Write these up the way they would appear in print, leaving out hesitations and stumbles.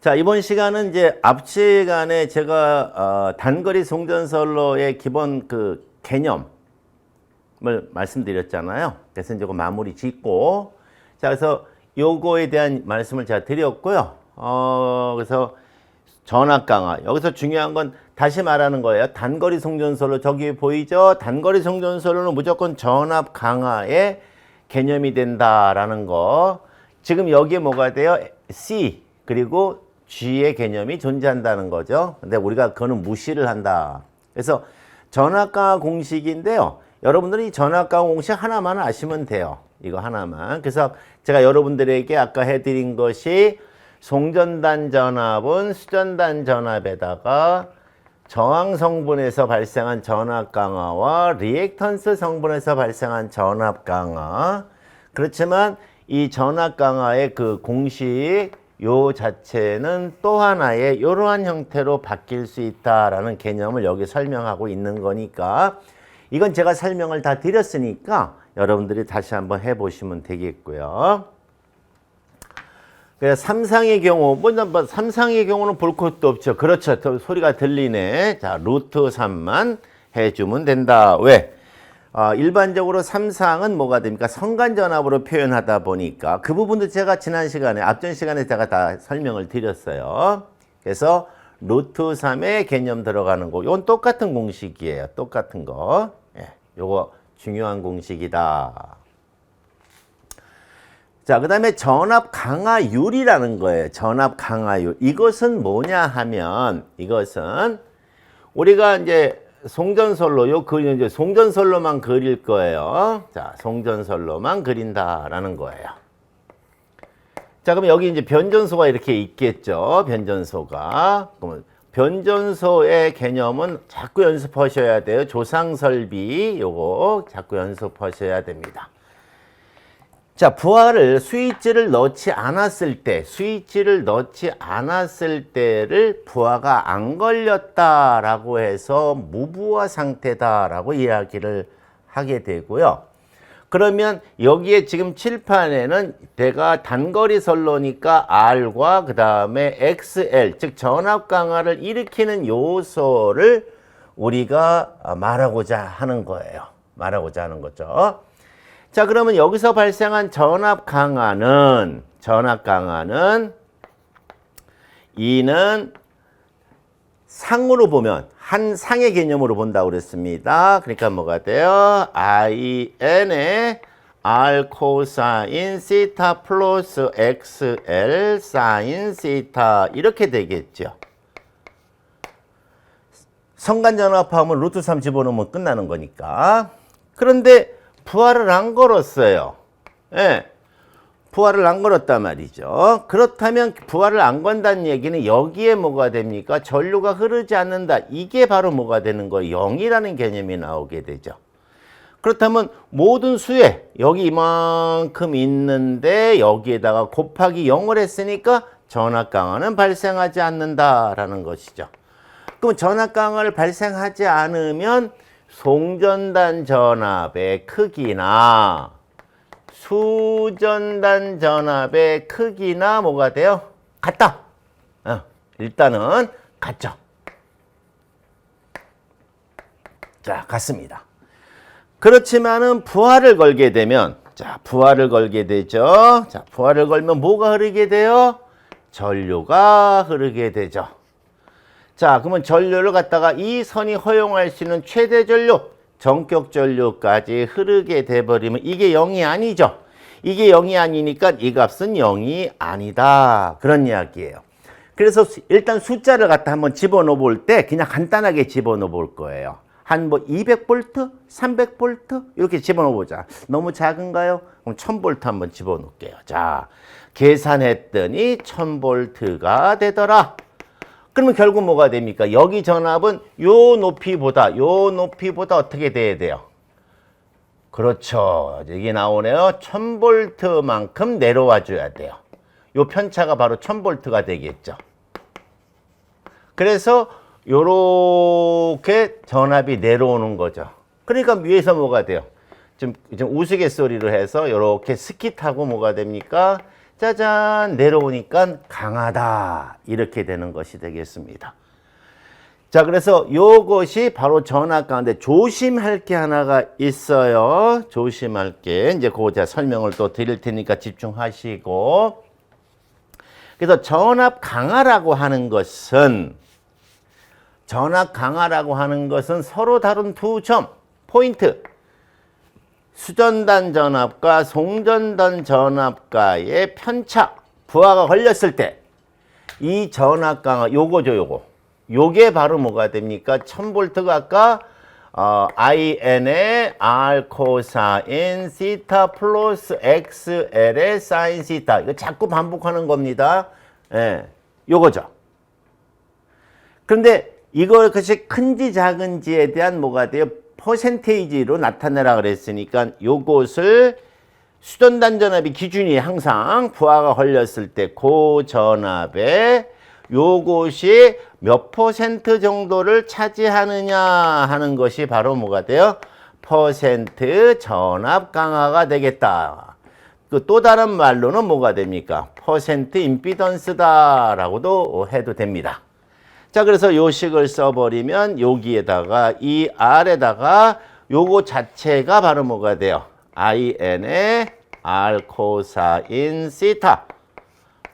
자, 이번 시간은 이제 앞 시간에 제가 단거리 송전선로의 기본 그 개념을 말씀드렸잖아요. 그래서 이제 그 마무리 짓고, 자, 그래서 요거에 대한 말씀을 제가 드렸고요. 그래서 전압 강화. 여기서 중요한 건 다시 말하는 거예요. 단거리 송전선로 저기 보이죠? 단거리 송전선로는 무조건 전압 강화의 개념이 된다라는 거. 지금 여기에 뭐가 돼요? C 그리고 G의 개념이 존재한다는 거죠. 근데 우리가 그거는 무시를 한다. 그래서 전압 강화 공식인데요. 여러분들이 전압 강화 공식 하나만 아시면 돼요. 이거 하나만. 그래서 제가 여러분들에게 아까 해드린 것이 송전단 전압은 수전단 전압에다가 저항 성분에서 발생한 전압 강화와 리액턴스 성분에서 발생한 전압 강화. 그렇지만 이 전압 강화의 그 공식 요 자체는 또 하나의 이러한 형태로 바뀔 수 있다라는 개념을 여기 설명하고 있는 거니까 이건 제가 설명을 다 드렸으니까 여러분들이 다시 한번 해보시면 되겠고요. 그래서 삼상의 경우, 삼상의 경우는 볼 것도 없죠. 그렇죠. 소리가 들리네. 자, 루트 3만 해주면 된다. 왜? 일반적으로 삼상은 뭐가 됩니까? 성간전압으로 표현하다 보니까 그 부분도 제가 지난 시간에, 앞전 시간에 제가 다 설명을 드렸어요. 그래서 루트 3의 개념 들어가는 거, 이건 똑같은 공식이에요. 똑같은 거. 예, 요거 중요한 공식이다. 자, 그 다음에 전압 강화율이라는 거예요. 전압 강화율. 이것은 뭐냐 하면, 이것은 우리가 이제 송전선로, 이제 송전선로만 그릴 거예요. 자, 송전선로만 그린다라는 거예요. 자, 그럼 여기 이제 변전소가 이렇게 있겠죠. 변전소가. 그러면 변전소의 개념은 자꾸 연습하셔야 돼요. 조상설비, 요거 자꾸 연습하셔야 됩니다. 자, 부하를 스위치를 넣지 않았을 때, 때를 부하가 안 걸렸다라고 해서 무부하 상태다라고 이야기를 하게 되고요. 그러면 여기에 지금 칠판에는 내가 단거리 선로니까 R과 그 다음에 XL, 즉 전압 강화를 일으키는 요소를 우리가 말하고자 하는 거예요. 말하고자 하는 거죠. 자, 그러면 여기서 발생한 전압 강화는 이는 상으로 보면 한 상의 개념으로 본다고 그랬습니다. 그러니까 뭐가 돼요? IN의 R 코사인 시타 플러스 XL 사인 시타 이렇게 되겠죠. 성간전압하면 루트 3 집어넣으면 끝나는 거니까. 그런데 부하를 안 걸었어요. 예. 부하를 안 걸었단 말이죠. 그렇다면 부하를 안 건다는 얘기는 여기에 뭐가 됩니까? 전류가 흐르지 않는다. 이게 바로 뭐가 되는 거예요? 0이라는 개념이 나오게 되죠. 그렇다면 모든 수에 여기 이만큼 있는데 여기에다가 곱하기 0을 했으니까 전압 강화는 발생하지 않는다라는 것이죠. 그럼 전압 강화를 발생하지 않으면 송전단 전압의 크기나 수전단 전압의 크기나 뭐가 돼요? 같다. 일단은 같죠. 자, 같습니다. 그렇지만은 부하를 걸게 되면, 자, 부하를 걸게 되죠. 자, 부하를 걸면 뭐가 흐르게 돼요? 전류가 흐르게 되죠. 자, 그러면 전류를 갖다가 이 선이 허용할 수 있는 최대 전류, 전격 전류까지 흐르게 돼버리면 이게 0이 아니죠. 이게 0이 아니니까 이 값은 0이 아니다. 그런 이야기예요. 그래서 일단 숫자를 갖다 한번 집어넣어 볼 때 그냥 간단하게 집어넣어 볼 거예요. 한 뭐 200V, 300V 이렇게 집어넣어 보자. 너무 작은가요? 그럼 1000V 한번 집어넣을게요. 자, 계산했더니 1000V가 되더라. 그러면 결국 뭐가 됩니까? 여기 전압은 요 높이보다 어떻게 돼야 돼요? 그렇죠. 이게 나오네요. 1000V만큼 내려와 줘야 돼요. 요 편차가 바로 1000V가 되겠죠. 그래서 요렇게 전압이 내려오는 거죠. 그러니까 위에서 뭐가 돼요? 좀 우스갯소리로 해서 요렇게 스키 타고 뭐가 됩니까? 짜잔 내려오니까 강하다 이렇게 되는 것이 되겠습니다. 자, 그래서 요것이 바로 전압 강한데 조심할 게 하나가 있어요. 조심할 게 이제 그거 제가 설명을 또 드릴 테니까 집중하시고. 그래서 전압 강하라고 하는 것은 서로 다른 두 점 포인트. 수전단 전압과 송전단 전압과의 편차, 부하가 걸렸을 때 이 전압 강하 요거죠. 요게 바로 뭐가 됩니까? 1000V가 아까 IN의 R 코사인 시타 플러스 XL의 사인 시타. 이거 자꾸 반복하는 겁니다. 예, 요거죠. 그런데 이것이 큰지 작은지에 대한 뭐가 돼요? 퍼센테이지로 나타내라 그랬으니까 요것을 수전단 전압이 기준이 항상 부하가 걸렸을 때 그 전압에 요것이 몇 퍼센트 정도를 차지하느냐 하는 것이 바로 뭐가 돼요? 퍼센트 전압 강화가 되겠다. 그 또 다른 말로는 뭐가 됩니까? 퍼센트 임피던스다라고도 해도 됩니다. 자, 그래서 요 식을 써버리면 여기에다가 이 R에다가 요거 자체가 바로 뭐가 돼요? IN의 R 코사인 시타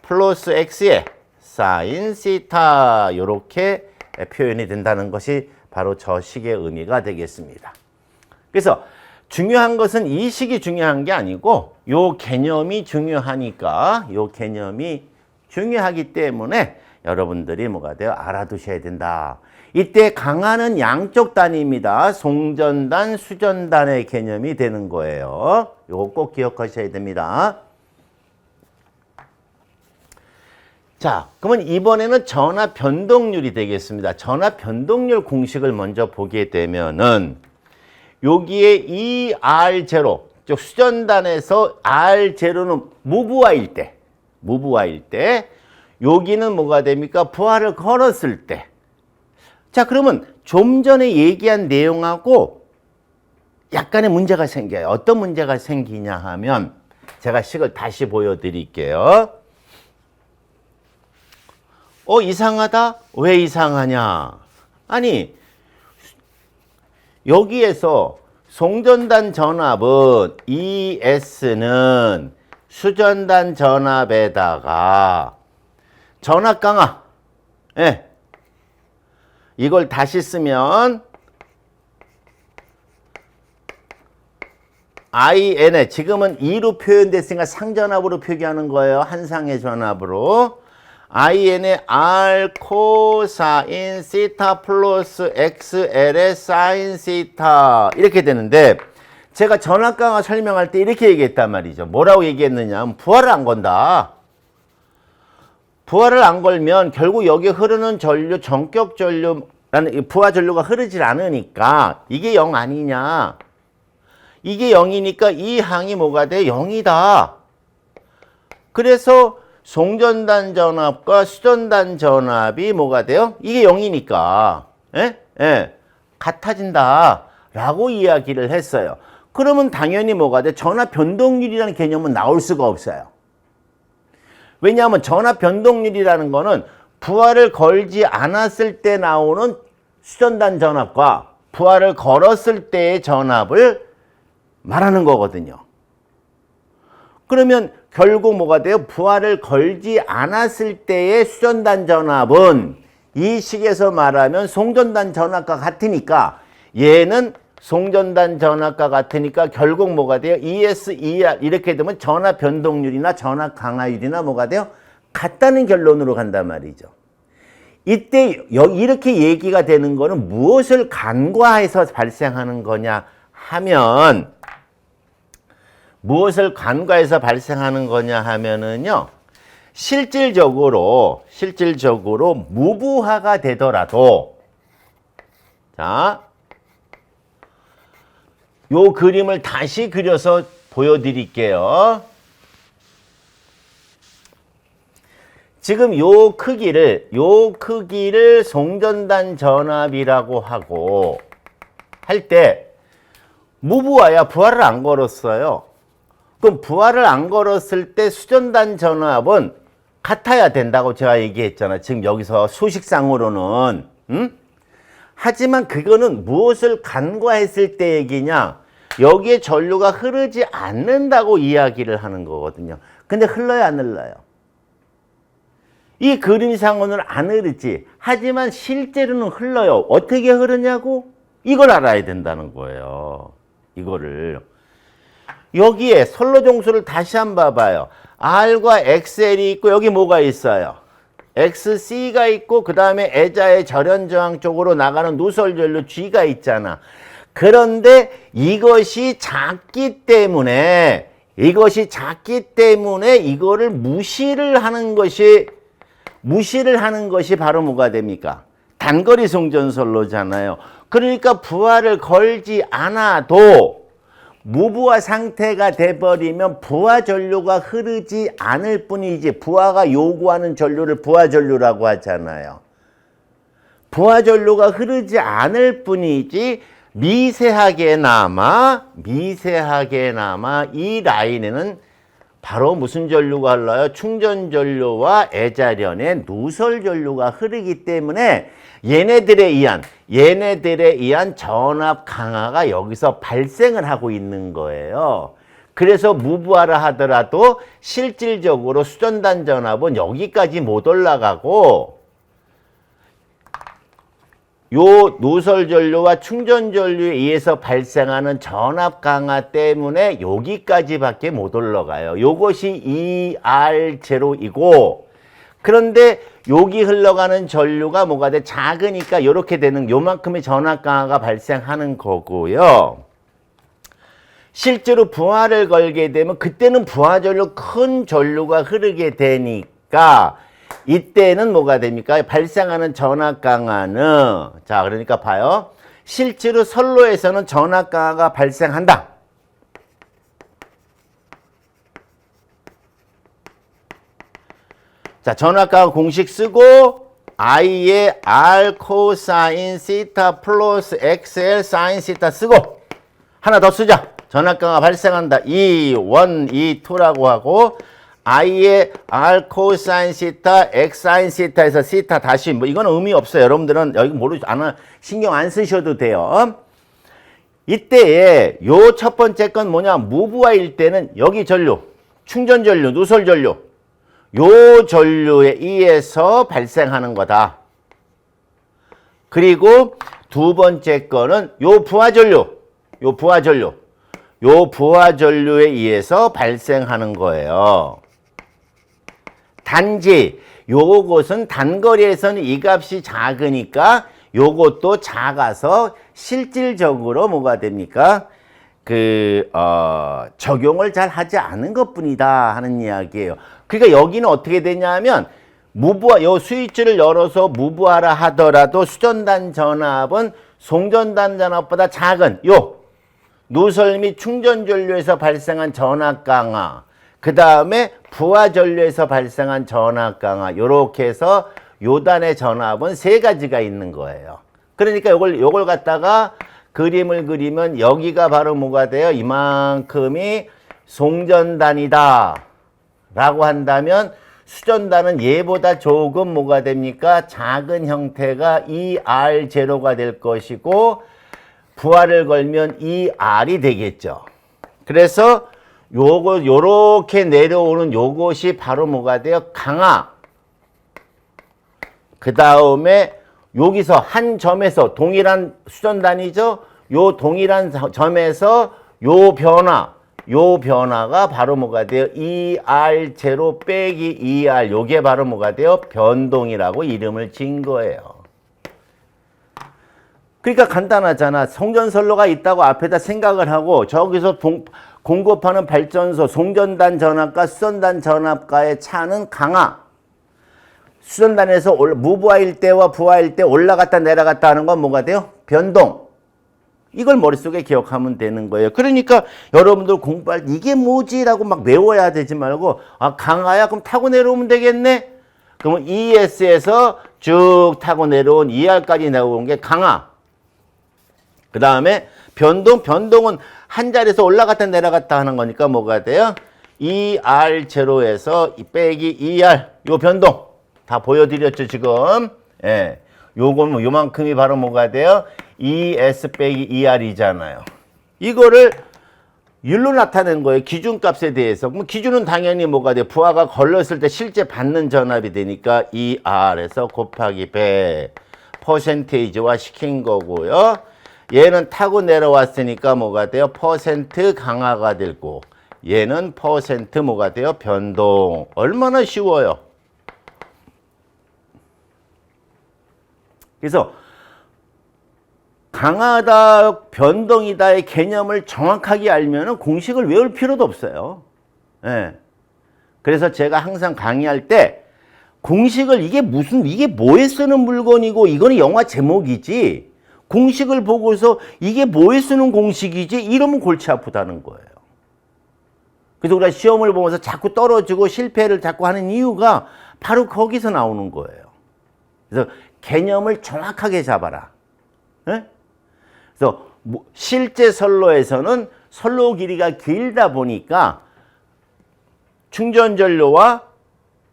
플러스 X의 사인 시타 요렇게 표현이 된다는 것이 바로 저 식의 의미가 되겠습니다. 그래서 중요한 것은 이 식이 중요한 게 아니고 요 개념이 중요하니까 요 개념이 중요하기 때문에 여러분들이 뭐가 돼요? 알아두셔야 된다. 이때 강하는 양쪽 단위입니다. 송전단, 수전단의 개념이 되는 거예요. 요거 꼭 기억하셔야 됩니다. 자, 그러면 이번에는 전압 변동률이 되겠습니다. 전압 변동률 공식을 먼저 보게 되면은 여기에 이 R0, 즉 수전단에서 R0는 무부하일 때, 여기는 뭐가 됩니까? 부하를 걸었을 때. 자, 그러면 좀 전에 얘기한 내용하고 약간의 문제가 생겨요. 어떤 문제가 생기냐 하면 제가 식을 다시 보여드릴게요. 이상하다? 왜 이상하냐? 아니, 여기에서 송전단 전압은 ES는 수전단 전압에다가 전압 강화. 예. 이걸 다시 쓰면 IN에 지금은 2로 표현됐으니까 상전압으로 표기하는 거예요. 한상의 전압으로. IN의 R 코사인 시타 플러스 XL의 사인 시타 이렇게 되는데 제가 전압 강화 설명할 때 이렇게 얘기했단 말이죠. 뭐라고 얘기했느냐 하면 부하를 안 건다. 부하를 안 걸면 결국 여기 흐르는 전류, 전격 전류라는 부하 전류가 흐르질 않으니까 이게 0 아니냐. 이게 0이니까 이 항이 뭐가 돼? 0이다. 그래서 송전단 전압과 수전단 전압이 뭐가 돼요? 이게 0이니까 같아진다 라고 이야기를 했어요. 그러면 당연히 뭐가 돼? 전압 변동률이라는 개념은 나올 수가 없어요. 왜냐하면 전압 변동률이라는 거는 부하를 걸지 않았을 때 나오는 수전단 전압과 부하를 걸었을 때의 전압을 말하는 거거든요. 그러면 결국 뭐가 돼요? 부하를 걸지 않았을 때의 수전단 전압은 이 식에서 말하면 송전단 전압과 같으니까 얘는 송전단 전압과 같으니까 결국 뭐가 돼요? ES, ER 이렇게 되면 전압 변동률이나 전압 강화율이나 뭐가 돼요? 같다는 결론으로 간단 말이죠. 이때 이렇게 얘기가 되는 거는 무엇을 간과해서 발생하는 거냐 하면 무엇을 간과해서 발생하는 거냐 하면은요. 실질적으로 무부하가 되더라도 자, 요 그림을 다시 그려서 보여드릴게요. 지금 요 크기를 송전단 전압이라고 하고 할 때 무부하야 부하를 안 걸었어요. 그럼 부하를 안 걸었을 때 수전단 전압은 같아야 된다고 제가 얘기했잖아. 지금 여기서 수식상으로는. 하지만 그거는 무엇을 간과했을 때 얘기냐? 여기에 전류가 흐르지 않는다고 이야기를 하는 거거든요. 근데 흘러요, 안 흘러요? 이 그림상으로는 안 흐르지. 하지만 실제로는 흘러요. 어떻게 흐르냐고? 이걸 알아야 된다는 거예요. 이거를. 여기에 선로종수를 다시 한번 봐봐요. R과 XL이 있고 여기 뭐가 있어요? XC가 있고 그 다음에 애자의 절연저항 쪽으로 나가는 누설전류 G가 있잖아. 그런데 이것이 작기 때문에 이거를 무시를 하는 것이 바로 뭐가 됩니까? 단거리 송전선로잖아요. 그러니까 부하를 걸지 않아도 무부하 상태가 돼버리면 부하 전류가 흐르지 않을 뿐이지, 부하가 요구하는 전류를 부하 전류라고 하잖아요. 부하 전류가 흐르지 않을 뿐이지 미세하게나마 이 라인에는 바로 무슨 전류가 흘러요? 충전 전류와 애자련의 누설 전류가 흐르기 때문에 얘네들에 의한 전압 강화가 여기서 발생을 하고 있는 거예요. 그래서 무부하라 하더라도 실질적으로 수전단 전압은 여기까지 못 올라가고 요 누설 전류와 충전 전류에 의해서 발생하는 전압 강화 때문에 여기까지밖에 못 올라가요. 요것이 ER0이고, 그런데 여기 흘러가는 전류가 뭐가 돼? 작으니까 이렇게 되는 요만큼의 전압 강화가 발생하는 거고요. 실제로 부하를 걸게 되면 그때는 부하 전류, 큰 전류가 흐르게 되니까 이때는 뭐가 됩니까? 발생하는 전압 강화는, 자, 그러니까 봐요. 실제로 선로에서는 전압 강화가 발생한다. 자, 전압 강화 공식 쓰고 I에 R 코사인 시타 플러스 XL 사인 시타 쓰고 하나 더 쓰자. 전압 강화 발생한다. E1, E2라고 하고 I의 R 코사인 시타, X 사인 시타에서 시타 다시 뭐 이건 의미 없어요. 여러분들은 여기 신경 안 쓰셔도 돼요. 이때에 요 첫 번째 건 뭐냐? 무부하일 때는 여기 전류, 충전 전류, 누설 전류, 요 전류에 의해서 발생하는 거다. 그리고 두 번째 거는 요 부하 전류에 의해서 발생하는 거예요. 단지 요것은 단거리에서는 이 값이 작으니까 요것도 작아서 실질적으로 뭐가 됩니까? 적용을 잘 하지 않은 것뿐이다 하는 이야기예요. 그러니까 여기는 어떻게 되냐면 요 스위치를 열어서 무부하라 하더라도 수전단 전압은 송전단 전압보다 작은 요 누설 및 충전 전류에서 발생한 전압 강화, 그 다음에 부하 전류에서 발생한 전압 강화, 요렇게 해서 요단의 전압은 세 가지가 있는 거예요. 그러니까 요걸 갖다가 그림을 그리면 여기가 바로 뭐가 돼요? 이만큼이 송전단이다 라고 한다면 수전단은 얘보다 조금 뭐가 됩니까? 작은 형태가 ER0가 될 것이고 부하를 걸면 ER이 되겠죠. 그래서 요렇게 내려오는 요것이 바로 뭐가 돼요? 강화. 그 다음에 여기서 한 점에서 동일한 수전단이죠. 요 동일한 점에서 요 변화가 바로 뭐가 돼요? ER0 빼기 ER. 요게 바로 뭐가 돼요? 변동이라고 이름을 지은 거예요. 그러니까 간단하잖아. 송전선로가 있다고 앞에다 생각을 하고 저기서 공급하는 발전소 송전단 전압과 수전단 전압과의 차는 강화. 수전단에서 무부하일 때와 부하일 때 올라갔다 내려갔다 하는 건 뭐가 돼요? 변동. 이걸 머릿속에 기억하면 되는 거예요. 그러니까 여러분들 공부할 때 이게 뭐지? 라고 막 외워야 되지 말고 강화야? 그럼 타고 내려오면 되겠네? 그러면 ES에서 쭉 타고 내려온 ER까지 내려온 게 강화. 그 다음에 변동은 한 자리에서 올라갔다 내려갔다 하는 거니까 뭐가 돼요? 2R0에서 빼기 2R 요 변동 다 보여드렸죠 지금. 예, 요거는 요만큼이 바로 뭐가 돼요? 2S 빼기 2R이잖아요. 이거를 율로 나타낸 거예요. 기준값에 대해서. 그럼 기준은 당연히 뭐가 돼요? 부하가 걸렸을 때 실제 받는 전압이 되니까 2R에서 곱하기 100 퍼센테이지화 시킨 거고요. 얘는 타고 내려왔으니까 뭐가 돼요? 퍼센트 강화가 되고 얘는 퍼센트 뭐가 돼요? 변동. 얼마나 쉬워요. 그래서 강하다, 변동이다의 개념을 정확하게 알면은 공식을 외울 필요도 없어요. 예. 그래서 제가 항상 강의할 때 공식을 이게 뭐에 쓰는 물건이고 이거는 영화 제목이지 공식을 보고서 이게 뭐에 쓰는 공식이지 이러면 골치 아프다는 거예요. 그래서 우리가 시험을 보면서 자꾸 떨어지고 실패를 자꾸 하는 이유가 바로 거기서 나오는 거예요. 그래서 개념을 정확하게 잡아라. 예? 그래서 실제 선로에서는 선로 길이가 길다 보니까 충전전류와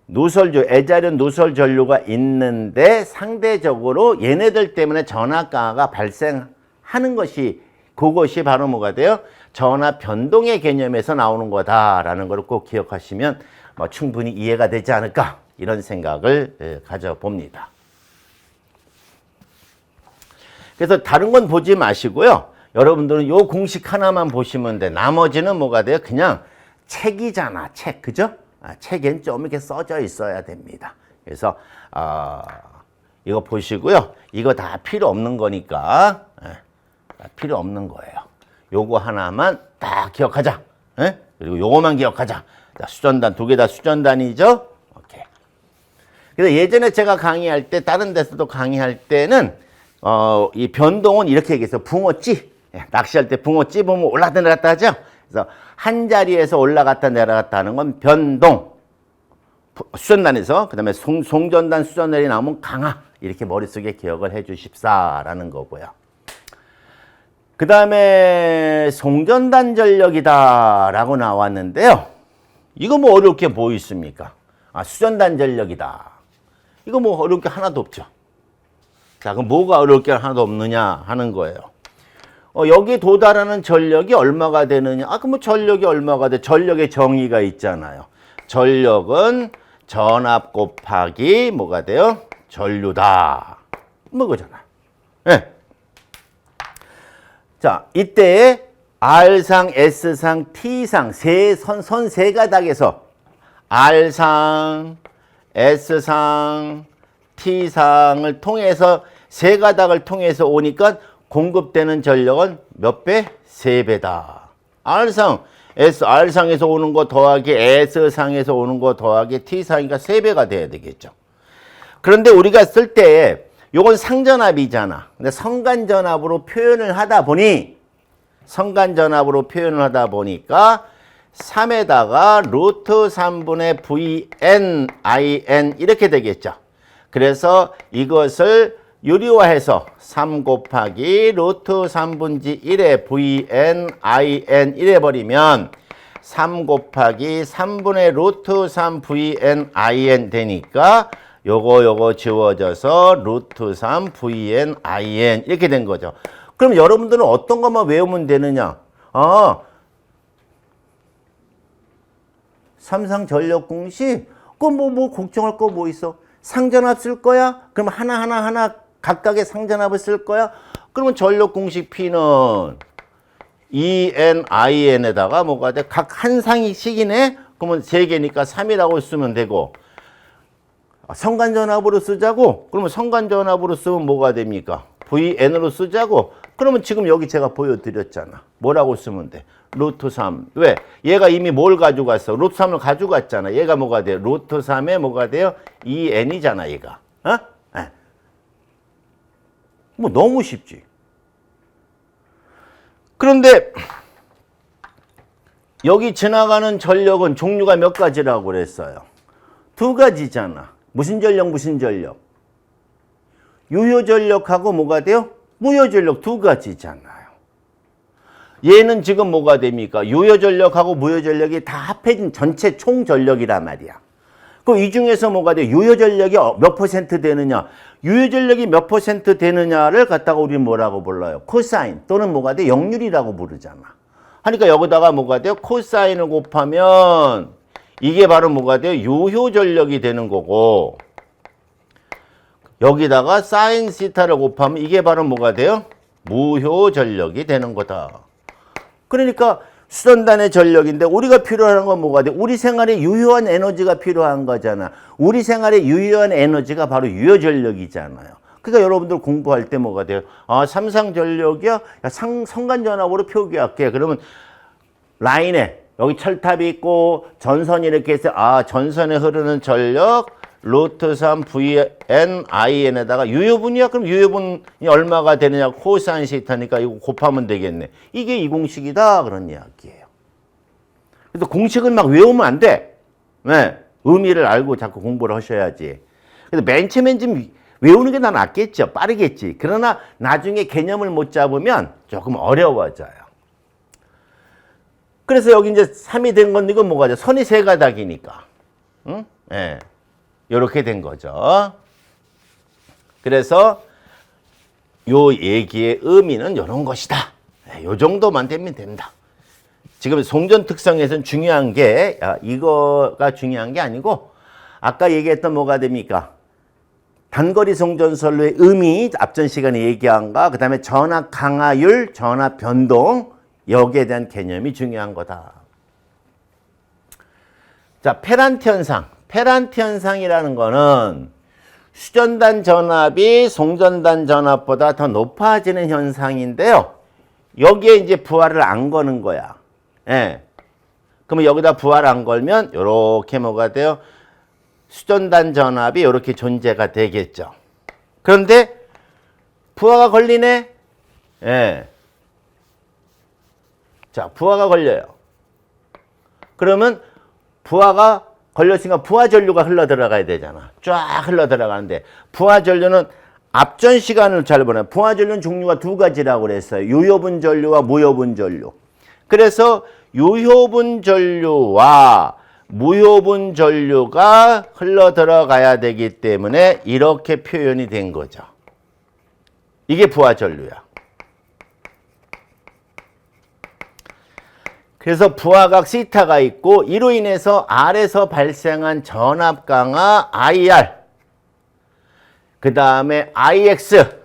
노설전류, 애자련 노설전류가 있는데 상대적으로 얘네들 때문에 전압 강화가 발생하는 것이 그것이 바로 뭐가 돼요? 전압 변동의 개념에서 나오는 거다라는 걸 꼭 기억하시면 충분히 이해가 되지 않을까 이런 생각을 가져봅니다. 그래서 다른 건 보지 마시고요. 여러분들은 요 공식 하나만 보시면 돼. 나머지는 뭐가 돼요? 그냥 책이잖아, 책. 그죠? 책엔 좀 이렇게 써져 있어야 됩니다. 그래서 이거 보시고요. 이거 다 필요 없는 거니까 필요 없는 거예요. 요거 하나만 딱 기억하자. 그리고 요거만 기억하자. 자, 수전단 두 개 다 수전단이죠? 오케이. 그래서 예전에 제가 강의할 때 다른 데서도 강의할 때는 이 변동은 이렇게 얘기했어요. 붕어찌. 낚시할 때 붕어찌 보면 올라갔다 내려갔다 하죠? 그래서 한 자리에서 올라갔다 내려갔다 하는 건 변동. 수전단에서 그 다음에 송전단 수전단이 나오면 강화. 이렇게 머릿속에 기억을 해 주십사라는 거고요. 그 다음에 송전단 전력이다 라고 나왔는데요. 이거 뭐 어려울 게 뭐 있습니까? 수전단 전력이다. 이거 뭐 어려울 게 하나도 없죠. 자, 그럼 뭐가 어려울 게 하나도 없느냐 하는 거예요. 여기 도달하는 전력이 얼마가 되느냐? 그럼 뭐 전력이 얼마가 돼? 전력의 정의가 있잖아요. 전력은 전압 곱하기 뭐가 돼요? 전류다. 뭐 그거잖아. 네. 자, 이때 R상, S상, T상 선 세 가닥에서 R상, S상, T상을 통해서 세 가닥을 통해서 오니까 공급되는 전력은 몇 배? 3배다. R상, R상에서 오는 거 더하기 S상에서 오는 거 더하기 T상이니까 3배가 돼야 되겠죠. 그런데 우리가 쓸 때 요건 상전압이잖아. 근데 성간전압으로 표현을 하다 보니 성간전압으로 표현을 하다 보니까 3에다가 루트 3분의 Vn, In 이렇게 되겠죠. 그래서 이것을 유리화해서 3 곱하기 루트 3분지 1의 Vn, In 이래 버리면 3 곱하기 3분의 루트 3 Vn, In 되니까 요거 지워져서 루트 3 Vn, In 이렇게 된 거죠. 그럼 여러분들은 어떤 것만 외우면 되느냐? 삼상 전력 공식? 그럼 뭐 걱정할 거 뭐 있어? 상전압 쓸 거야? 그럼 하나 각각의 상전압을 쓸 거야? 그러면 전력 공식 P는 En, In에다가 뭐가 돼? 각 한 상씩이네? 그러면 3개니까 3이라고 쓰면 되고 성간전압으로 쓰자고? 그러면 성간전압으로 쓰면 뭐가 됩니까? Vn으로 쓰자고? 그러면 지금 여기 제가 보여드렸잖아. 뭐라고 쓰면 돼? 루트 3. 왜? 얘가 이미 뭘 가져갔어? 루트 3을 가져갔잖아. 얘가 뭐가 돼요? 루트 3에 뭐가 돼요? 2n이잖아, 얘가. 뭐 너무 쉽지. 그런데 여기 지나가는 전력은 종류가 몇 가지라고 그랬어요? 2가지잖아. 무슨 전력, 무슨 전력? 유효 전력하고 뭐가 돼요? 무효 전력 2가지잖아요. 얘는 지금 뭐가 됩니까? 유효전력하고 무효전력이 다 합해진 전체 총전력이란 말이야. 그럼 이 중에서 뭐가 돼? 유효전력이 몇 퍼센트 되느냐? 유효전력이 몇 퍼센트 되느냐를 갖다가 우리는 뭐라고 불러요? 코사인 또는 뭐가 돼? 역률이라고 부르잖아. 하니까 여기다가 뭐가 돼요? 코사인을 곱하면 이게 바로 뭐가 돼요? 유효전력이 되는 거고, 여기다가 사인 시타를 곱하면 이게 바로 뭐가 돼요? 무효전력이 되는 거다. 그러니까 수전단의 전력인데 우리가 필요한 건 뭐가 돼? 우리 생활에 유효한 에너지가 필요한 거잖아. 우리 생활에 유효한 에너지가 바로 유효전력이잖아요. 그러니까 여러분들 공부할 때 뭐가 돼요? 아, 삼상전력이야? 성간전압으로 표기할게. 그러면 라인에 여기 철탑이 있고 전선이 이렇게 해서 전선에 흐르는 전력 루트 3 VN IN에다가 유효분이야? 그럼 유효분이 얼마가 되느냐? 코사인 시타니까 이거 곱하면 되겠네. 이게 이 공식이다. 그런 이야기예요. 그래서 공식은 막 외우면 안 돼. 네. 의미를 알고 자꾸 공부를 하셔야지. 그래서 맨 처음엔 좀 외우는 게 더 낫겠죠. 빠르겠지. 그러나 나중에 개념을 못 잡으면 조금 어려워져요. 그래서 여기 이제 3이 된 건 이건 뭐가 돼? 선이 세 가닥이니까. 응? 예. 요렇게 된 거죠. 그래서 요 얘기의 의미는 이런 것이다. 요 정도만 되면 된다. 지금 송전 특성에서는 중요한 게 이거가 중요한 게 아니고 아까 얘기했던 뭐가 됩니까? 단거리 송전선로의 의미 앞전 시간에 얘기한 거, 그 다음에 전압 강하율, 전압 변동 여기에 대한 개념이 중요한 거다. 자, 페란트 현상. 페란트 현상이라는 거는 수전단 전압이 송전단 전압보다 더 높아지는 현상인데요. 여기에 이제 부하를 안 거는 거야. 예. 그러면 여기다 부하를 안 걸면 이렇게 뭐가 돼요? 수전단 전압이 이렇게 존재가 되겠죠. 그런데 부하가 걸리네. 예. 자, 부하가 걸려요. 그러면 부하가 걸렸으니까 부하 전류가 흘러 들어가야 되잖아. 쫙 흘러 들어가는데 부하 전류는 앞전 시간을 잘 보면 부하 전류는 종류가 두 가지라고 그랬어요. 유효분 전류와 무효분 전류. 그래서 유효분 전류와 무효분 전류가 흘러 들어가야 되기 때문에 이렇게 표현이 된 거죠. 이게 부하 전류야. 그래서 부하각 시타가 있고 이로 인해서 R에서 발생한 전압 강하 IR, 그 다음에 IX,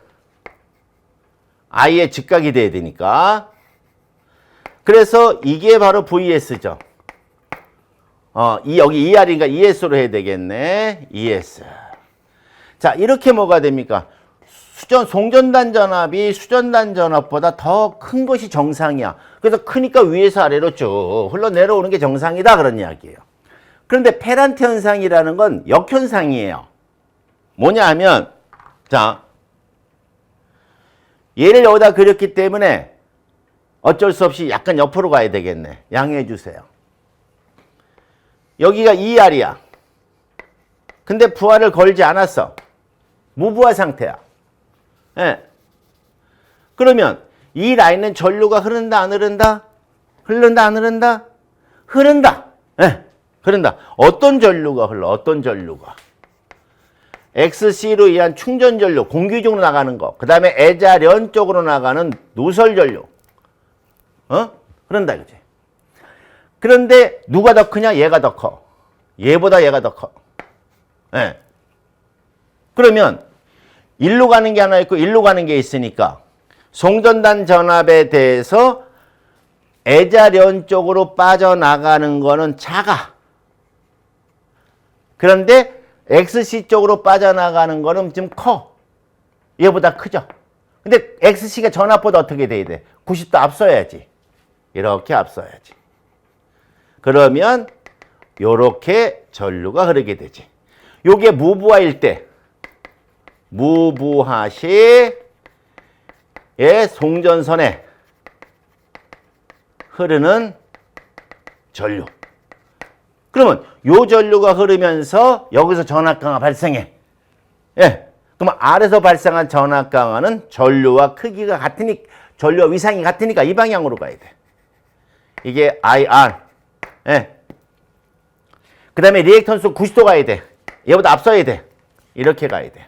I의 직각이 돼야 되니까. 그래서 이게 바로 VS죠. 여기 ER인가 ES로 해야 되겠네. ES. 자, 이렇게 뭐가 됩니까? 송전단 전압이 수전단 전압보다 더 큰 것이 정상이야. 그래서 크니까 위에서 아래로 쭉 흘러내려오는 게 정상이다. 그런 이야기예요. 그런데 페란트 현상이라는 건 역현상이에요. 뭐냐 하면, 자, 얘를 여기다 그렸기 때문에 어쩔 수 없이 약간 옆으로 가야 되겠네. 양해해 주세요. 여기가 ER이야. 근데 부하를 걸지 않았어. 무부하 상태야. 예. 그러면 이 라인은 전류가 흐른다 안 흐른다? 흐른다 안 흐른다? 흐른다. 예. 흐른다. 어떤 전류가 흘러? 어떤 전류가? XC로 의한 충전 전류, 공기 쪽으로 나가는 거. 그 다음에 애자련 쪽으로 나가는 누설 전류. 흐른다 이거지. 그런데 누가 더 크냐? 얘가 더 커. 얘보다 얘가 더 커. 예. 그러면 일로 가는 게 하나 있고 일로 가는 게 있으니까 송전단 전압에 대해서 애자련 쪽으로 빠져나가는 거는 작아. 그런데 XC 쪽으로 빠져나가는 거는 좀 커. 얘보다 크죠. 근데 XC가 전압보다 어떻게 돼야 돼? 90도 앞서야지. 이렇게 앞서야지. 그러면 요렇게 전류가 흐르게 되지. 요게 무부하일 때 무부하 시의 송전선에 흐르는 전류. 그러면 요 전류가 흐르면서 여기서 전압강화 발생해. 예. 그럼 R에서 발생한 전압강화는 전류와 크기가 같으니 전류와 위상이 같으니까 이 방향으로 가야 돼. 이게 IR. 예. 그 다음에 리액턴스 90도 가야 돼. 얘보다 앞서야 돼. 이렇게 가야 돼.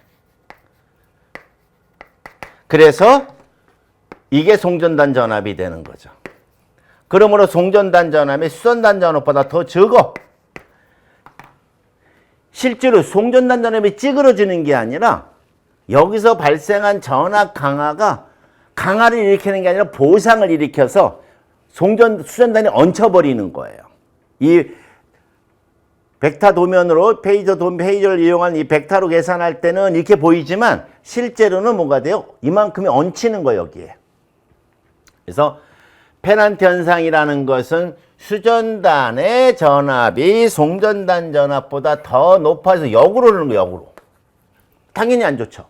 그래서 이게 송전단 전압이 되는 거죠. 그러므로 송전단 전압이 수전단 전압보다 더 적어. 실제로 송전단 전압이 찌그러지는 게 아니라 여기서 발생한 전압 강화가 강화를 일으키는 게 아니라 보상을 일으켜서 수전단이 얹혀버리는 거예요. 이 벡터 도면으로 페이저를 이용한 이 벡터로 계산할 때는 이렇게 보이지만 실제로는 뭐가 돼요? 이만큼이 얹히는 거예요, 여기에. 그래서 페난트 현상이라는 것은 수전단의 전압이 송전단 전압보다 더 높아서 역으로 오르는 거예요, 역으로. 당연히 안 좋죠.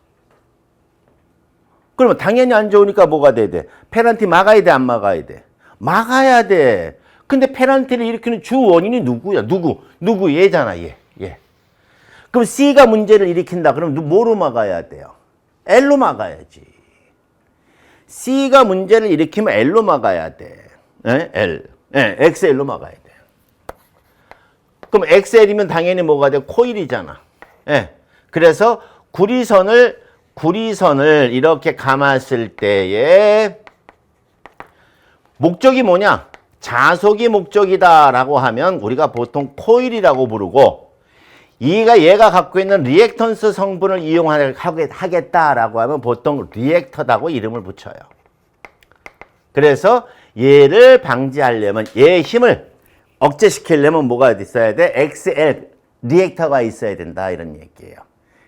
그러면 당연히 안 좋으니까 뭐가 돼야 돼? 페널티 막아야 돼, 안 막아야 돼? 막아야 돼. 근데 페널티를 일으키는 주 원인이 누구야? 누구? 얘잖아, 얘. 그럼 C가 문제를 일으킨다. 그럼 뭐로 막아야 돼요? L로 막아야지. C가 문제를 일으키면 L로 막아야 돼. L. XL로 막아야 돼. 그럼 XL이면 당연히 뭐가 돼? 코일이잖아. 그래서 구리선을 이렇게 감았을 때에 목적이 뭐냐? 자속이 목적이다라고 하면 우리가 보통 코일이라고 부르고 얘가 갖고 있는 리액턴스 성분을 이용하겠다라고 하면 보통 리액터라고 이름을 붙여요. 그래서 얘를 방지하려면 얘의 힘을 억제시키려면 뭐가 있어야 돼? XL 리액터가 있어야 된다 이런 얘기예요.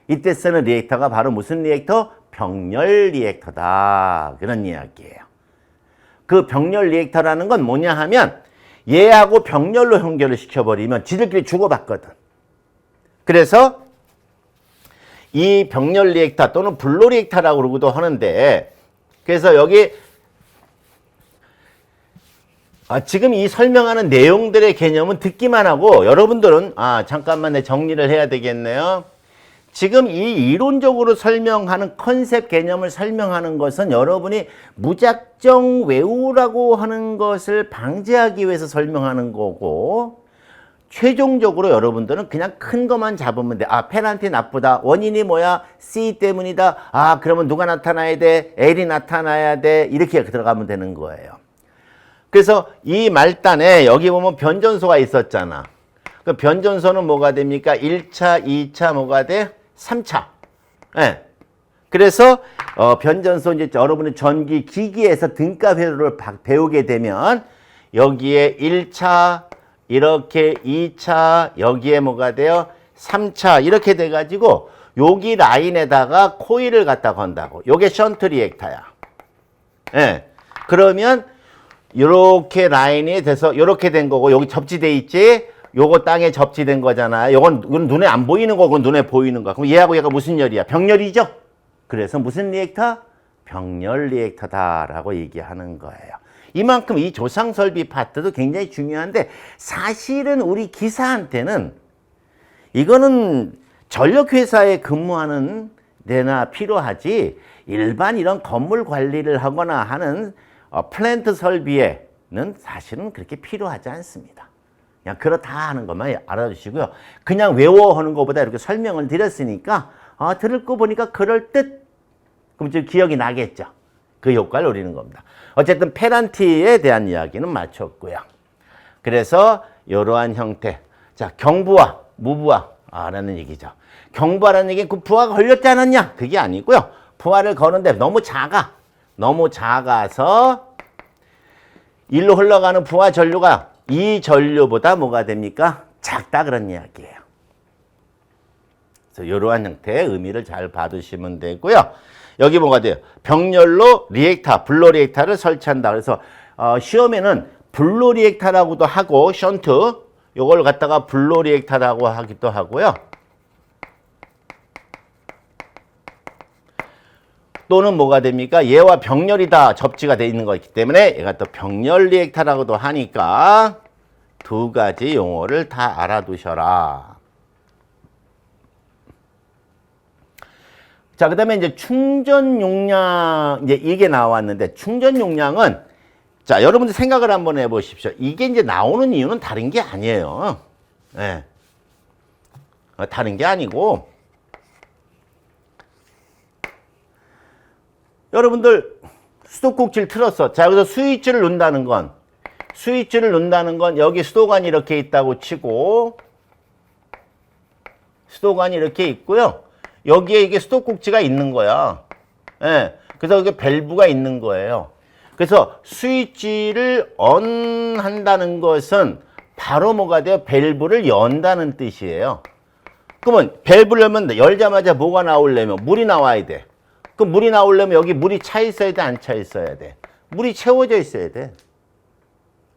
이때 쓰는 리액터가 바로 무슨 리액터? 병렬 리액터다 그런 이야기예요. 그 병렬 리액터라는 건 뭐냐 하면 얘하고 병렬로 연결을 시켜버리면 지들끼리 주고받거든. 그래서 이 병렬 리액터 또는 불로 리액터라고 그러기도 하는데 그래서 여기 지금 이 설명하는 내용들의 개념은 듣기만 하고 여러분들은 잠깐만 내 정리를 해야 되겠네요. 지금 이 이론적으로 설명하는 컨셉 개념을 설명하는 것은 여러분이 무작정 외우라고 하는 것을 방지하기 위해서 설명하는 거고 최종적으로 여러분들은 그냥 큰 것만 잡으면 돼. 페널티 나쁘다. 원인이 뭐야? C 때문이다. 그러면 누가 나타나야 돼? L이 나타나야 돼. 이렇게 들어가면 되는 거예요. 그래서 이 말단에 여기 보면 변전소가 있었잖아. 그 변전소는 뭐가 됩니까? 1차, 2차 뭐가 돼? 3차. 그래서 변전소 이제 여러분의 전기 기기에서 등가 회로를 배우게 되면 여기에 1차 이렇게 2차 여기에 뭐가 돼요? 3차 이렇게 돼 가지고 여기 라인에다가 코일을 갖다 건다고. 요게 션트 리액터야. 그러면 요렇게 라인이 돼서 요렇게 된 거고 여기 접지돼 있지? 요거 땅에 접지된 거잖아. 이건 눈에 안 보이는 거고 눈에 보이는 거. 그럼 얘하고 얘가 무슨 열이야? 병렬이죠? 그래서 무슨 리액터? 병렬 리액터다라고 얘기하는 거예요. 이만큼 이 조상설비 파트도 굉장히 중요한데 사실은 우리 기사한테는 이거는 전력회사에 근무하는 데나 필요하지 일반 이런 건물 관리를 하거나 하는 플랜트 설비에는 사실은 그렇게 필요하지 않습니다. 그냥 그렇다 하는 것만 알아주시고요. 그냥 외워하는 것보다 이렇게 설명을 드렸으니까 들을 거 보니까 그럴듯 그럼 좀 기억이 나겠죠. 그 효과를 노리는 겁니다. 어쨌든 페널티에 대한 이야기는 마쳤고요. 그래서 이러한 형태. 자, 경부하, 무부하라는 얘기죠. 경부하라는 얘기는 그 부하가 걸렸지 않았냐? 그게 아니고요. 부하를 거는데 너무 작아서 일로 흘러가는 부하 전류가 이 전류보다 뭐가 됩니까? 작다 그런 이야기예요. 그래서 이러한 형태의 의미를 잘 받으시면 되고요. 여기 뭐가 돼요? 병렬로 리액터, 불로 리액터를 설치한다. 그래서 시험에는 불로 리액터라고도 하고 션트 요걸 갖다가 불로 리액터라고 하기도 하고요. 또는 뭐가 됩니까? 얘와 병렬이 다 접지가 되어 있는 거기 때문에 얘가 또 병렬 리액터라고도 하니까 두 가지 용어를 다 알아두셔라. 자, 그 다음에 이제 충전 용량, 이제 이게 나왔는데, 충전 용량은, 자, 여러분들 생각을 한번 해보십시오. 이게 이제 나오는 이유는 다른 게 아니에요. 예. 다른 게 아니고, 여러분들 수도꼭지를 틀었어. 자, 여기서 스위치를 넣는다는 건, 여기 수도관이 이렇게 있다고 치고, 수도관이 이렇게 있고요. 여기에 이게 수도꼭지가 있는 거야. 예. 그래서 이게 밸브가 있는 거예요. 그래서 스위치를 ON 한다는 것은 바로 뭐가 돼요? 밸브를 연다는 뜻이에요. 그러면 밸브를 열면 열자마자 뭐가 나오려면 물이 나와야 돼. 그럼 물이 나오려면 여기 물이 차 있어야 돼? 안 차 있어야 돼? 물이 채워져 있어야 돼.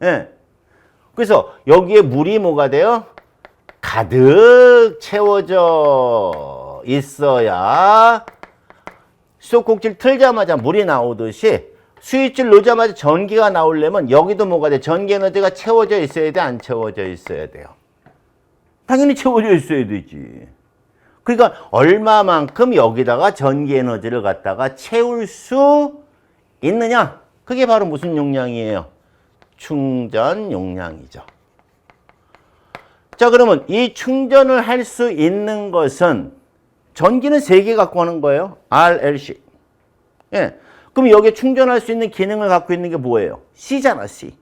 예. 그래서 여기에 물이 뭐가 돼요? 가득 채워져 있어야 수도꼭지를 틀자마자 물이 나오듯이 스위치를 놓자마자 전기가 나오려면 여기도 뭐가 돼? 전기 에너지가 채워져 있어야 돼? 안 채워져 있어야 돼요? 당연히 채워져 있어야 되지. 그러니까 얼마만큼 여기다가 전기 에너지를 갖다가 채울 수 있느냐? 그게 바로 무슨 용량이에요? 충전 용량이죠. 자, 그러면 이 충전을 할 수 있는 것은 전기는 3개 갖고 하는 거예요. RLC. 예. 그럼 여기에 충전할 수 있는 기능을 갖고 있는 게 뭐예요? C잖아, C.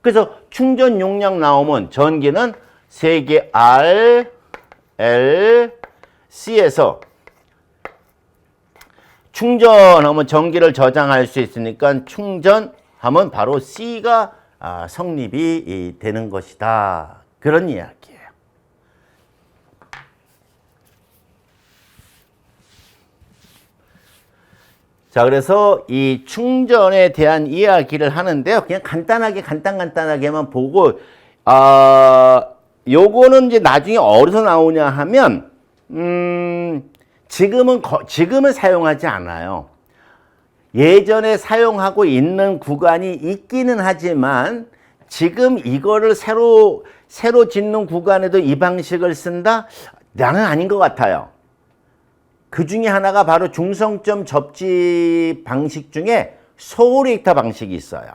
그래서 충전 용량 나오면 전기는 3개 R, L, C에서 충전하면 전기를 저장할 수 있으니까 충전하면 바로 C가 성립이 되는 것이다. 그런 이야기예요. 자, 그래서 이 충전에 대한 이야기를 하는데요. 그냥 간단하게만 보고, 요거는 이제 나중에 어디서 나오냐 하면, 지금은 사용하지 않아요. 예전에 사용하고 있는 구간이 있기는 하지만, 지금 이거를 새로 짓는 구간에도 이 방식을 쓴다? 나는 아닌 것 같아요. 그 중에 하나가 바로 중성점 접지 방식 중에 소호 리액터 방식이 있어요.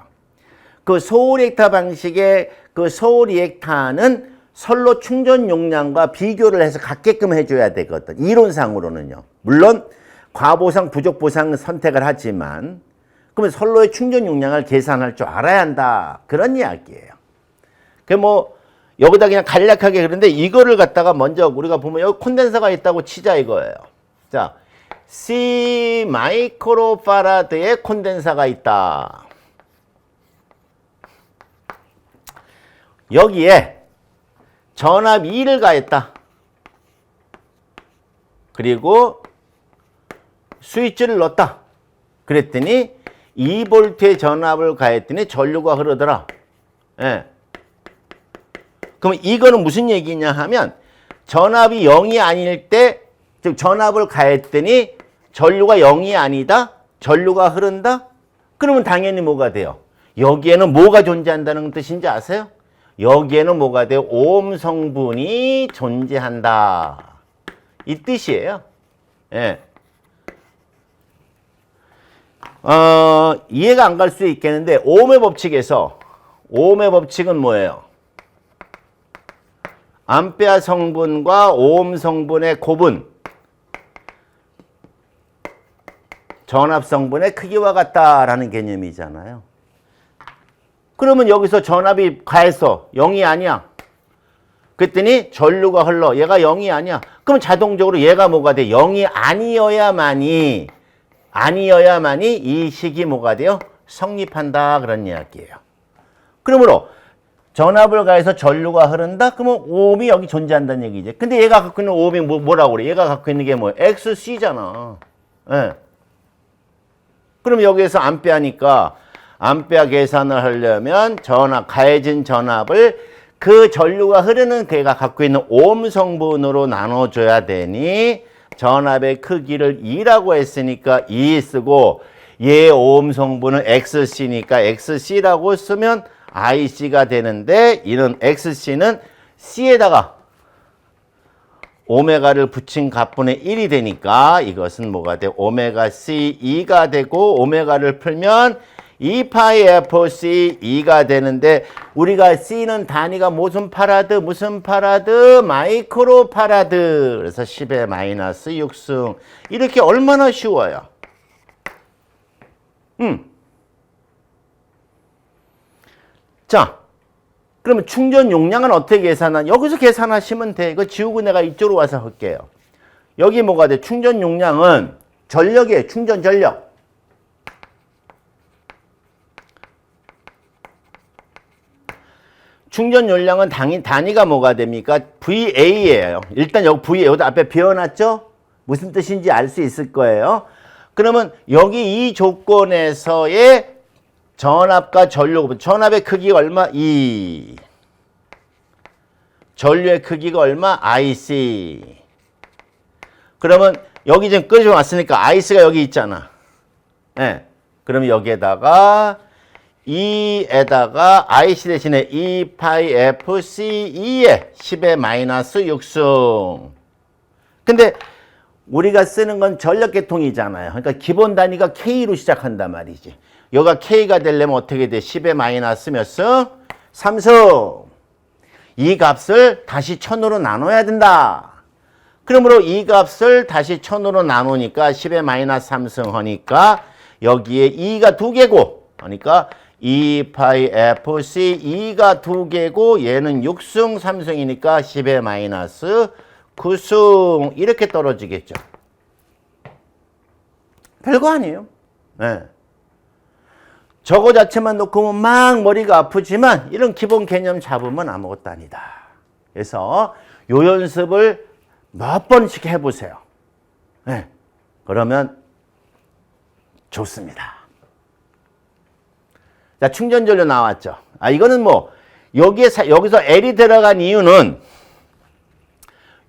그 소호 리액터 방식의 그 소호 리액터는 선로 충전 용량과 비교를 해서 같게끔 해줘야 되거든. 이론상으로는요. 물론 과보상, 부족보상 선택을 하지만 그러면 선로의 충전 용량을 계산할 줄 알아야 한다. 그런 이야기예요. 그 뭐 여기다 그냥 간략하게 그런데 이거를 갖다가 먼저 우리가 보면 여기 콘덴서가 있다고 치자 이거예요. 자, C 마이크로파라드의 콘덴서가 있다. 여기에 전압 2를 가했다. 그리고 스위치를 넣었다. 그랬더니 2V의 전압을 가했더니 전류가 흐르더라. 예. 그럼 이거는 무슨 얘기냐 하면 전압이 0이 아닐 때, 즉 전압을 가했더니 전류가 0이 아니다? 전류가 흐른다? 그러면 당연히 뭐가 돼요? 여기에는 뭐가 존재한다는 뜻인지 아세요? 여기에는 뭐가 돼요? 오hm 성분이 존재한다. 이 뜻이에요. 예. 이해가 안 갈 수 있겠는데 오음의 법칙에서 오음의 법칙은 뭐예요? 암페아 성분과 오hm 성분의 곱은 전압 성분의 크기와 같다라는 개념이잖아요. 그러면 여기서 전압이 가했어. 0이 아니야. 그랬더니 전류가 흘러. 얘가 0이 아니야. 그럼 자동적으로 얘가 뭐가 돼? 0이 아니어야만이 이 식이 뭐가 돼요? 성립한다. 그런 이야기예요. 그러므로 전압을 가해서 전류가 흐른다? 그러면 오음이 여기 존재한다는 얘기지. 근데 얘가 갖고 있는 오음이 뭐라고 그래? 얘가 갖고 있는 게 뭐예요? XC잖아. 예. 그럼 여기에서 암페아니까 암페아 계산을 하려면 전압, 가해진 전압을 그 전류가 흐르는 걔가 갖고 있는 오hm 성분으로 나눠줘야 되니 전압의 크기를 2라고 했으니까 2 쓰고 얘 오hm 성분은 XC니까 XC라고 쓰면 IC가 되는데 이는 XC는 C에다가 오메가를 붙인 값분의 1이 되니까 이것은 뭐가 돼? 오메가 C2가 되고 오메가를 풀면 2파이 FC 2가 되는데 우리가 C는 단위가 무슨 파라드? 무슨 파라드? 마이크로 파라드. 그래서 10의 마이너스 6승. 이렇게 얼마나 쉬워요. 자, 그러면 충전 용량은 어떻게 계산하냐? 여기서 계산하시면 돼. 이거 지우고 내가 이쪽으로 와서 할게요. 여기 뭐가 돼? 충전 용량은 전력이에요. 충전 전력. 충전 용량은 단위가 뭐가 됩니까? VA예요. 일단 여기 VA, 여기 앞에 비워놨죠? 무슨 뜻인지 알 수 있을 거예요. 그러면 여기 이 조건에서의 전압과 전류, 전압의 크기가 얼마? 2. 전류의 크기가 얼마? IC. 그러면 여기 지금 끓여왔으니까 IC가 여기 있잖아. 네. 그러면 여기에다가 2에다가 IC 대신에 2파이 FC 2에 10의 마이너스 6승. 근데 우리가 쓰는 건 전력계통이잖아요. 그러니까 기본 단위가 K로 시작한단 말이지. 여기가 K가 되려면 어떻게 돼? 10의 마이너스 몇 승? 3승. 이 값을 다시 1000으로 나눠야 된다. 그러므로 이 값을 다시 1000으로 나누니까 10의 마이너스 3승 하니까 여기에 2가 2개고 그러니까 2파이 FC 2가 2개고 얘는 6승 3승이니까 10의 마이너스 9승 이렇게 떨어지겠죠. 별거 아니에요. 네. 저거 자체만 놓고 막 머리가 아프지만 이런 기본 개념 잡으면 아무것도 아니다. 그래서 요 연습을 몇 번씩 해보세요. 네. 그러면 좋습니다. 자, 충전 전류 나왔죠. 이거는 뭐 여기서 L이 들어간 이유는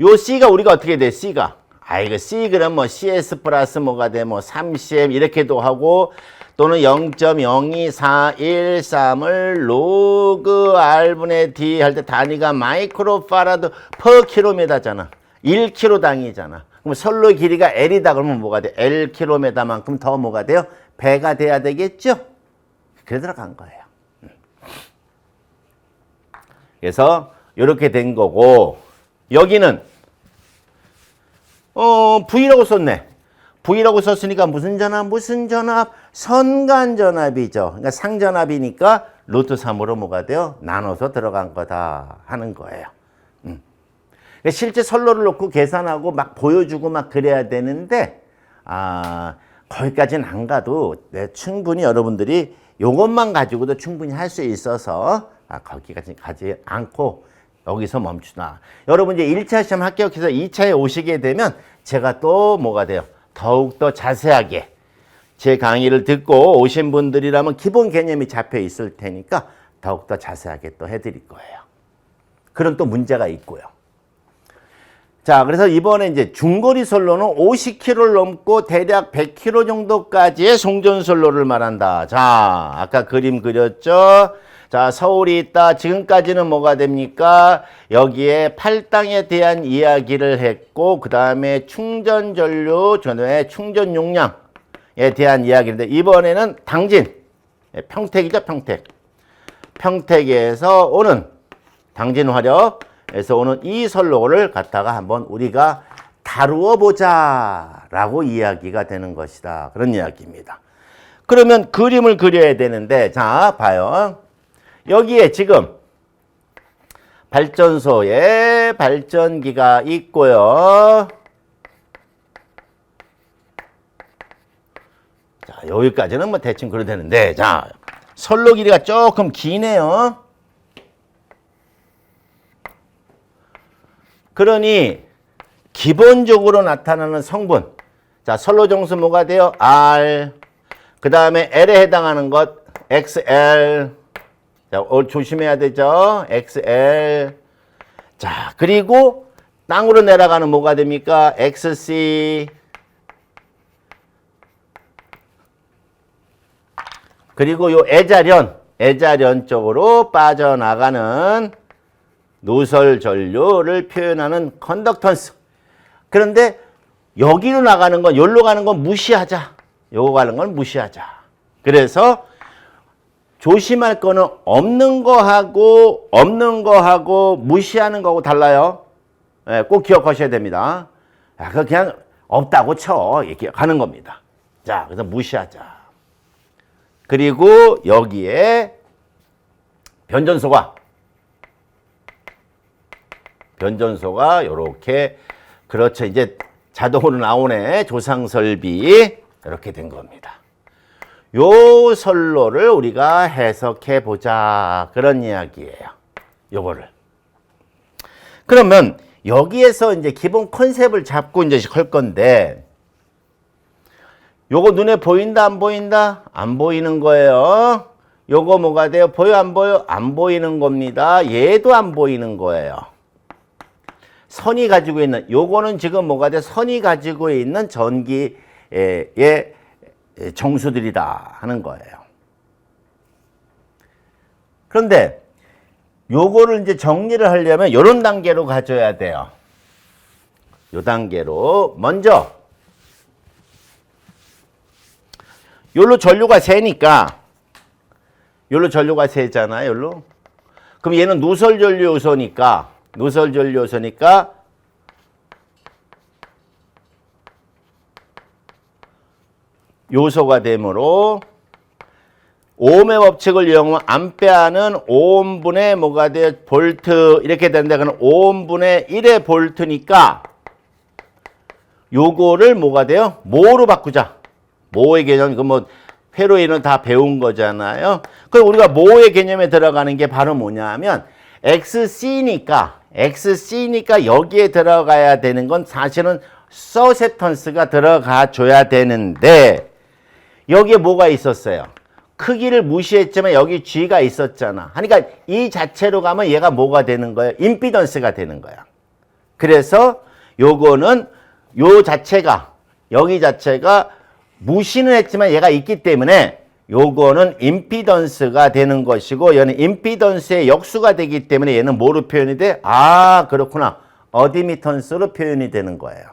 요 C가 우리가 어떻게 돼? C가 이거 C 그럼 뭐 CS 플러스 뭐가 돼? 뭐 3cm 이렇게도 하고 또는 0.02413을 로그 R분의 D 할 때 단위가 마이크로 파라드 퍼 킬로미터잖아. 1km당이잖아. 그럼 선로의 길이가 L이다 그러면 뭐가 돼? L 킬로미터만큼 더 뭐가 돼요? 배가 돼야 되겠죠? 그래 들어간 거예요. 그래서 이렇게 된 거고 여기는 V라고 썼네. V라고 썼으니까 무슨 전압? 무슨 전압? 선간전압이죠. 그러니까 상전압이니까 루트 3으로 뭐가 돼요? 나눠서 들어간 거다 하는 거예요. 그러니까 실제 선로를 놓고 계산하고 막 보여주고 막 그래야 되는데 거기까지는 안 가도 충분히 여러분들이 요것만 가지고도 충분히 할 수 있어서 거기까지 가지 않고 여기서 멈추나. 여러분 이제 1차 시험 합격해서 2차에 오시게 되면 제가 또 뭐가 돼요? 더욱더 자세하게 제 강의를 듣고 오신 분들이라면 기본 개념이 잡혀 있을 테니까 더욱더 자세하게 또 해드릴 거예요. 그런 또 문제가 있고요. 자, 그래서 이번에 이제 중거리 선로는 50km를 넘고 대략 100km 정도까지의 송전 선로를 말한다. 자, 아까 그림 그렸죠? 자, 서울이 있다. 지금까지는 뭐가 됩니까? 여기에 팔당에 대한 이야기를 했고, 그 다음에 충전 전류, 전후의 충전 용량에 대한 이야기인데, 이번에는 당진, 평택이죠, 평택. 평택에서 오는 당진 화력에서 오는 이 선로를 갖다가 한번 우리가 다루어 보자라고 이야기가 되는 것이다. 그런 이야기입니다. 그러면 그림을 그려야 되는데, 자, 봐요. 여기에 지금 발전소에 발전기가 있고요. 자, 여기까지는 뭐 대충 그래도 되는데, 자, 선로 길이가 조금 기네요. 그러니 기본적으로 나타나는 성분. 자, 선로 정수 뭐가 돼요? R. 그 다음에 L에 해당하는 것 XL. 자, 조심해야 되죠. XL. 자, 그리고 땅으로 내려가는 뭐가 됩니까? XC. 그리고 요 애자련 쪽으로 빠져나가는 누설 전류를 표현하는 컨덕턴스. 그런데 여기로 나가는 건, 여기로 가는 건 무시하자. 요거 가는 건 무시하자. 그래서 조심할 거는 없는 거하고 무시하는 거하고 달라요. 예, 꼭 기억하셔야 됩니다. 그거 그냥 없다고 쳐. 이렇게 가는 겁니다. 자, 그래서 무시하자. 그리고 여기에 변전소가 요렇게, 그렇죠. 이제 자동으로 나오네. 조상설비. 이렇게 된 겁니다. 요 선로를 우리가 해석해 보자. 그런 이야기예요. 요거를. 그러면 여기에서 이제 기본 컨셉을 잡고 이제 할 건데, 요거 눈에 보인다, 안 보인다? 안 보이는 거예요. 요거 뭐가 돼요? 보여, 안 보여? 안 보이는 겁니다. 얘도 안 보이는 거예요. 선이 가지고 있는, 요거는 지금 뭐가 돼? 선이 가지고 있는 전기의 정수들이다 하는 거예요. 그런데 요거를 이제 정리를 하려면 요런 단계로 가져야 돼요. 요 단계로. 먼저 요로 전류가 새니까, 요로 전류가 새잖아요. 요로. 그럼 얘는 누설전류 요소니까 요소가 되므로 오음의 법칙을 이용하면 암페어는 오음분의 뭐가 돼? 볼트. 이렇게 된다. 그러면 오음분의 1의 볼트니까 요거를 뭐가 돼요? 모로 바꾸자. 모의 개념, 그 뭐 회로에는 다 배운 거잖아요. 그럼 우리가 모의 개념에 들어가는 게 바로 뭐냐면 XC니까 여기에 들어가야 되는 건 사실은 서세턴스가 들어가 줘야 되는데, 여기에 뭐가 있었어요? 크기를 무시했지만 여기 G가 있었잖아. 그러니까 이 자체로 가면 얘가 뭐가 되는 거예요? 임피던스가 되는 거야. 그래서 요거는 여기 자체가 무시는 했지만 얘가 있기 때문에 요거는 임피던스가 되는 것이고, 얘는 임피던스의 역수가 되기 때문에 얘는 뭐로 표현이 돼? 아, 그렇구나. 어드미턴스로 표현이 되는 거예요.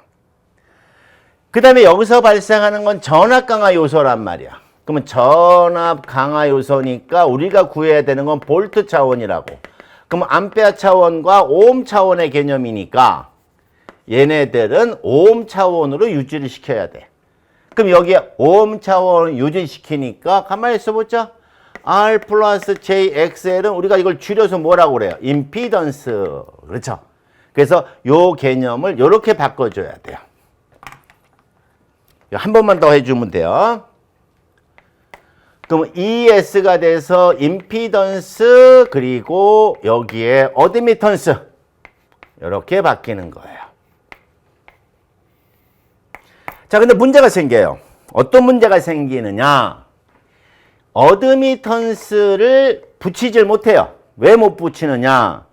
그 다음에 여기서 발생하는 건 전압 강화 요소란 말이야. 그러면 전압 강화 요소니까 우리가 구해야 되는 건 볼트 차원이라고. 그러면 암페어 차원과 오hm 차원의 개념이니까 얘네들은 오hm 차원으로 유지를 시켜야 돼. 그럼 여기에 오hm 차원 유지시키니까 가만히 있어보자. R 플러스 JXL은 우리가 이걸 줄여서 뭐라고 그래요? 임피던스. 그렇죠? 그래서 요 개념을 이렇게 바꿔줘야 돼요. 한 번만 더 해주면 돼요. 그럼 ES가 돼서 임피던스, 그리고 여기에 어드미턴스. 이렇게 바뀌는 거예요. 자, 근데 문제가 생겨요. 어떤 문제가 생기느냐? 어드미턴스를 붙이질 못해요. 왜 못 붙이느냐?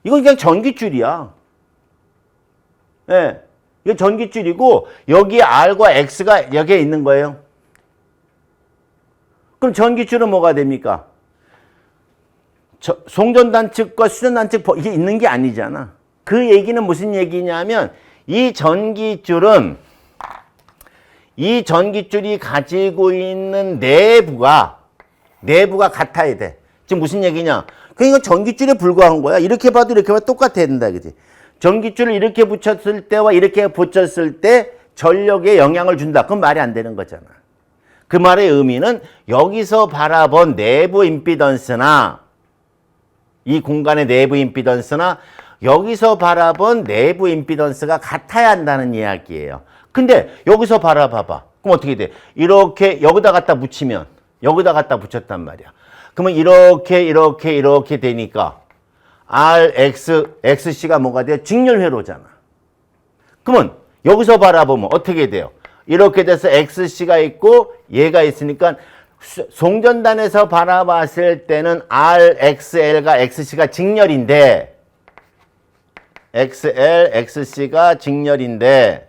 이건 그냥 전기줄이야. 네. 이거 전기줄이고, 여기 R과 X가 여기에 있는 거예요. 그럼 전기줄은 뭐가 됩니까? 송전단측과 수전단측 이게 있는 게 아니잖아. 그 얘기는 무슨 얘기냐면, 이 전기줄이 가지고 있는 내부가 같아야 돼. 지금 무슨 얘기냐? 그러니까 전기줄에 불과한 거야. 이렇게 봐도 이렇게 봐도 똑같아야 된다. 그지? 전기줄을 이렇게 붙였을 때와 이렇게 붙였을 때 전력에 영향을 준다. 그건 말이 안 되는 거잖아. 그 말의 의미는 여기서 바라본 내부 임피던스나 이 공간의 내부 임피던스나 여기서 바라본 내부 임피던스가 같아야 한다는 이야기예요. 근데 여기서 바라봐봐. 그럼 어떻게 돼? 이렇게 여기다 갖다 붙이면 여기다 갖다 붙였단 말이야. 그러면 이렇게 되니까 XC가 뭐가 돼요? 직렬회로잖아. 그러면 여기서 바라보면 어떻게 돼요? 이렇게 돼서 XC가 있고 얘가 있으니까 송전단에서 바라봤을 때는 RXL과 XC가 직렬인데 XL, XC가 직렬인데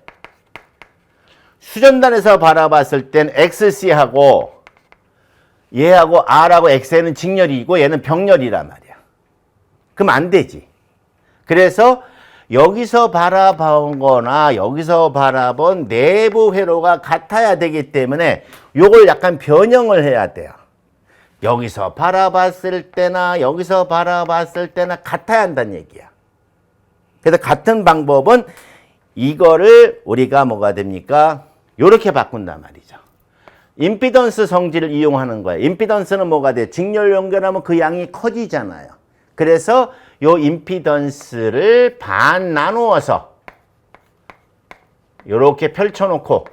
수전단에서 바라봤을 땐 XC하고 얘하고 R하고 XL은 직렬이고 얘는 병렬이란 말이야. 그럼 안 되지. 그래서 여기서 바라본 거나 여기서 바라본 내부 회로가 같아야 되기 때문에 요걸 약간 변형을 해야 돼요. 여기서 바라봤을 때나 여기서 바라봤을 때나 같아야 한다는 얘기야. 그래서 같은 방법은 이거를 우리가 뭐가 됩니까? 요렇게 바꾼단 말이죠. 임피던스 성질을 이용하는 거예요. 임피던스는 뭐가 돼? 직렬 연결하면 그 양이 커지잖아요. 그래서 요 임피던스를 반 나누어서 요렇게 펼쳐놓고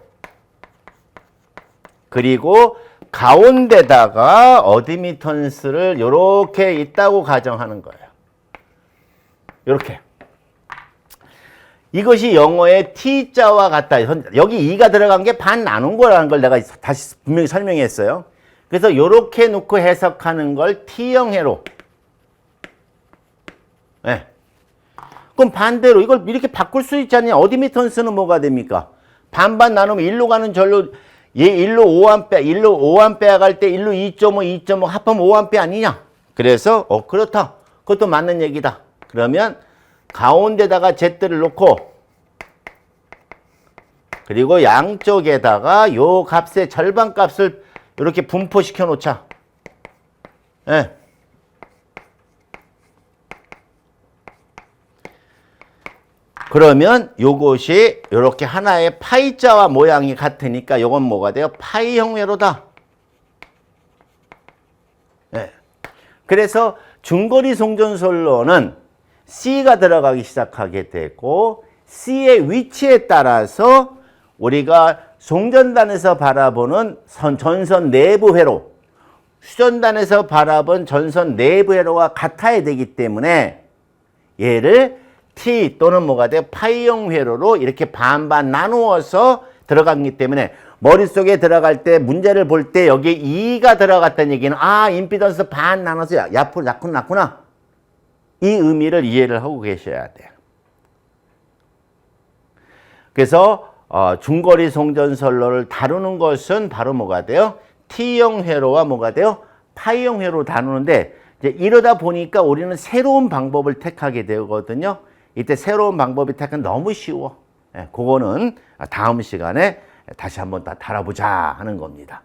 그리고 가운데다가 어드미턴스를 요렇게 있다고 가정하는 거예요. 요렇게. 이것이 영어의 T자와 같다. 여기 2가 들어간 게 반 나눈 거라는 걸 내가 다시 분명히 설명했어요. 그래서 요렇게 놓고 해석하는 걸 T형 회로. 네. 그럼 반대로 이걸 이렇게 바꿀 수 있지 않냐? 어드미턴스는 뭐가 됩니까? 반반 나누면 1로 가는 절로 얘 1로 5A 갈 때 1로 2.5, 2.5 합하면 5A 아니냐? 그래서 그렇다. 그것도 맞는 얘기다. 그러면 가운데다가 Z를 놓고 그리고 양쪽에다가 요 값의 절반 값을 이렇게 분포시켜 놓자. 예. 그러면 요것이 이렇게 하나의 파이자와 모양이 같으니까 요건 뭐가 돼요? 파이형 회로다. 예. 그래서 중거리 송전솔로는 C가 들어가기 시작하게 되고 C의 위치에 따라서 우리가 송전단에서 바라보는 전선 내부 회로, 수전단에서 바라본 전선 내부 회로가 같아야 되기 때문에 얘를 T 또는 뭐가 돼요? 파이형 회로로 이렇게 반반 나누어서 들어가기 때문에 머릿속에 들어갈 때 문제를 볼 때 여기에 2가 들어갔다는 얘기는 임피던스 반 나눠서 약분 났구나. 이 의미를 이해를 하고 계셔야 돼요. 그래서 중거리 송전선로를 다루는 것은 바로 뭐가 돼요? T형 회로와 뭐가 돼요? 파이형 회로 다루는데 이제 이러다 보니까 우리는 새로운 방법을 택하게 되거든요. 이때 새로운 방법이 택은 너무 쉬워. 그거는 다음 시간에 다시 한번 다 다뤄보자 하는 겁니다.